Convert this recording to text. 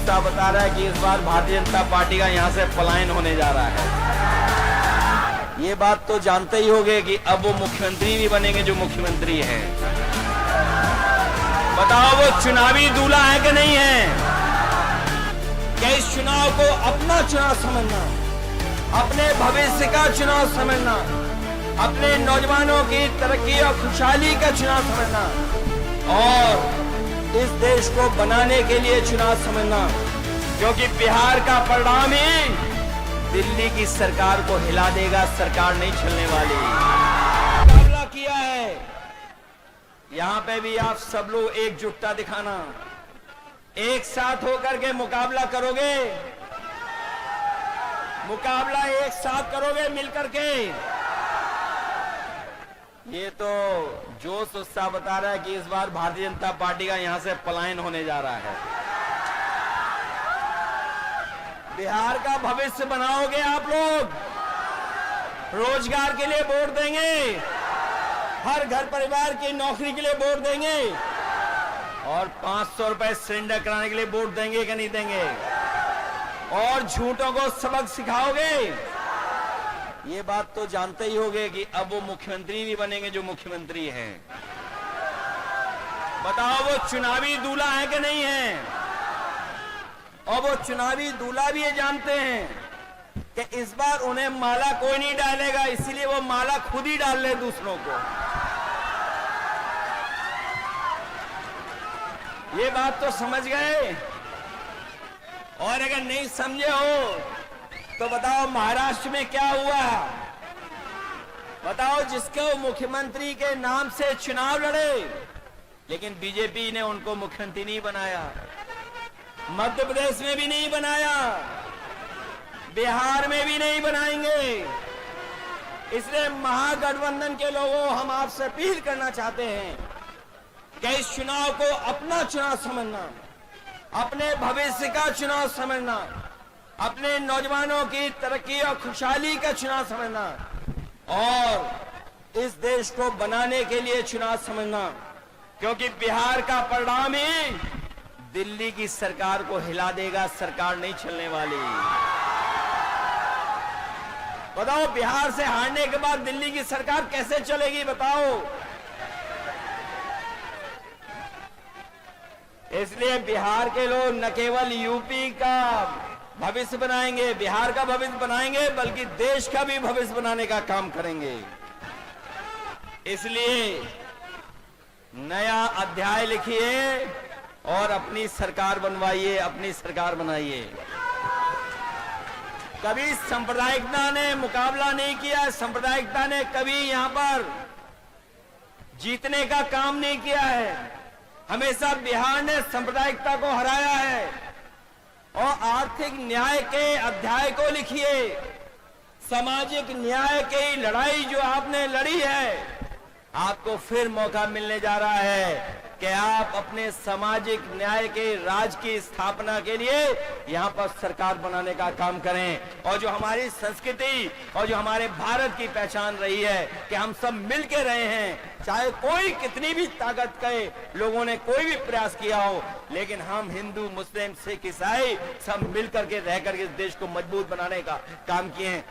उत्साह बता रहा है कि इस बार भारतीय जनता पार्टी का यहां से पलायन होने जा रहा है। ये बात तो जानते ही होंगे कि अब वो मुख्यमंत्री भी बनेंगे जो मुख्यमंत्री हैं। बताओ वो चुनावी दूल्हा है कि नहीं है? क्या इस चुनाव को अपना चुनाव समझना, अपने भविष्य का चुनाव समझना, अपने नौजवानों की तरक्की और खुशहाली का चुनाव समझना और इस देश को बनाने के लिए चुनाव समझना, क्योंकि बिहार का परिणाम ही दिल्ली की सरकार को हिला देगा। सरकार नहीं चलने वाली। मुकाबला किया है, यहां पे भी आप सब लोग एकजुटता दिखाना, एक साथ होकर के मुकाबला करोगे, मुकाबला एक साथ करोगे मिलकर के। ये तो जोश उत्साह बता रहा है कि इस बार भारतीय जनता पार्टी का यहां से पलायन होने जा रहा है। बिहार का भविष्य बनाओगे आप लोग, रोजगार के लिए वोट देंगे, हर घर परिवार की नौकरी के लिए वोट देंगे और 500 रुपए सिलेंडर कराने के लिए वोट देंगे कि नहीं देंगे? और झूठों को सबक सिखाओगे। ये बात तो जानते ही होंगे कि अब वो मुख्यमंत्री भी बनेंगे जो मुख्यमंत्री हैं। बताओ वो चुनावी दूल्हा है कि नहीं है? और वो चुनावी दूल्हा भी ये जानते हैं कि इस बार उन्हें माला कोई नहीं डालेगा, इसीलिए वो माला खुद ही डाल ले दूसरों को। ये बात तो समझ गए। और अगर नहीं समझे हो तो बताओ महाराष्ट्र में क्या हुआ? बताओ जिसको मुख्यमंत्री के नाम से चुनाव लड़े, लेकिन बीजेपी ने उनको मुख्यमंत्री नहीं बनाया, मध्य प्रदेश में भी नहीं बनाया, बिहार में भी नहीं बनाएंगे। इसलिए महागठबंधन के लोगों, हम आपसे अपील करना चाहते हैं कि इस चुनाव को अपना चुनाव समझना, अपने भविष्य का चुनाव समझना, अपने नौजवानों की तरक्की और खुशहाली का चुनाव समझना और इस देश को बनाने के लिए चुनाव समझना, क्योंकि बिहार का परिणाम ही दिल्ली की सरकार को हिला देगा। सरकार नहीं चलने वाली। बताओ बिहार से हारने के बाद दिल्ली की सरकार कैसे चलेगी? बताओ। इसलिए बिहार के लोग न केवल यूपी का भविष्य बनाएंगे, बिहार का भविष्य बनाएंगे, बल्कि देश का भी भविष्य बनाने का काम करेंगे। इसलिए नया अध्याय लिखिए और अपनी सरकार बनवाइए, अपनी सरकार बनाइए। कभी सांप्रदायिकता ने मुकाबला नहीं किया, सांप्रदायिकता ने कभी यहां पर जीतने का काम नहीं किया है। हमेशा बिहार ने सांप्रदायिकता को हराया है। और आर्थिक न्याय के अध्याय को लिखिए, सामाजिक न्याय की लड़ाई जो आपने लड़ी है, आपको फिर मौका मिलने जा रहा है कि आप अपने सामाजिक न्याय के राज की स्थापना के लिए यहां पर सरकार बनाने का काम करें। और जो हमारी संस्कृति और जो हमारे भारत की पहचान रही है कि हम सब मिलके रहे हैं, चाहे कोई कितनी भी ताकत के लोगों ने कोई भी प्रयास किया हो, लेकिन हम हिंदू, मुस्लिम, सिख, ईसाई सब मिलकर के रह करके इस देश को मजबूत बनाने का काम किए हैं।